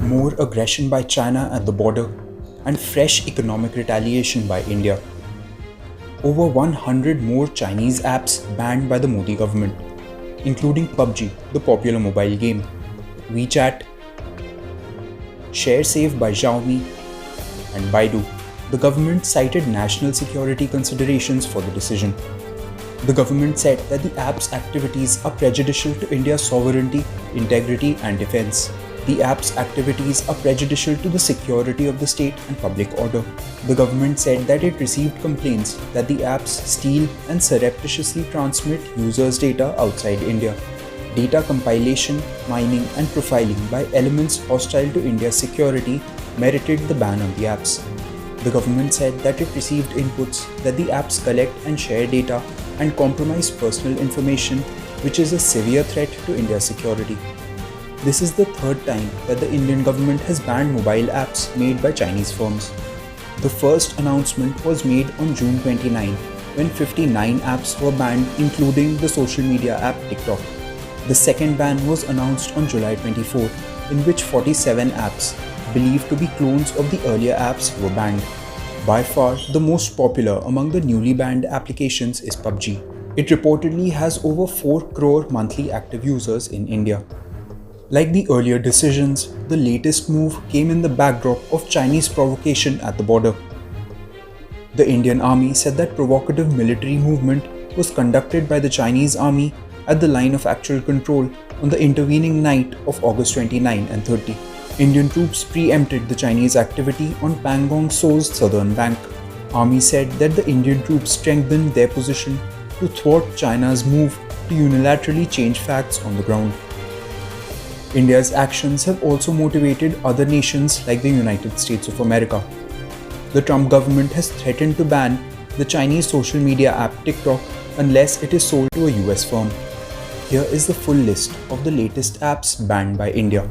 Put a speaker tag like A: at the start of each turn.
A: more aggression by China at the border, and fresh economic retaliation by India. Over 100 more Chinese apps banned by the Modi government, including PUBG, the popular mobile game, WeChat, ShareSave by Xiaomi, and Baidu. The government cited national security considerations for the decision. The government said that the app's activities are prejudicial to India's sovereignty, integrity, and defense. The app's activities are prejudicial to the security of the state and public order. The government said that it received complaints that the apps steal and surreptitiously transmit users' data outside India. Data compilation, mining, and profiling by elements hostile to India's security merited the ban on the apps. The government said that it received inputs that the apps collect and share data and compromise personal information, which is a severe threat to India's security. This is the third time that the Indian government has banned mobile apps made by Chinese firms. The first announcement was made on June 29, when 59 apps were banned, including the social media app TikTok. The second ban was announced on July 24, in which 47 apps, believed to be clones of the earlier apps, were banned. By far, the most popular among the newly banned applications is PUBG. It reportedly has over 4 crore monthly active users in India. Like the earlier decisions, the latest move came in the backdrop of Chinese provocation at the border. The Indian Army said that provocative military movement was conducted by the Chinese Army at the line of actual control on the intervening night of August 29 and 30. Indian troops preempted the Chinese activity on Pangong So's southern bank. Army said that the Indian troops strengthened their position to thwart China's move to unilaterally change facts on the ground. India's actions have also motivated other nations like the United States of America. The Trump government has threatened to ban the Chinese social media app TikTok unless it is sold to a US firm. Here is the full list of the latest apps banned by India.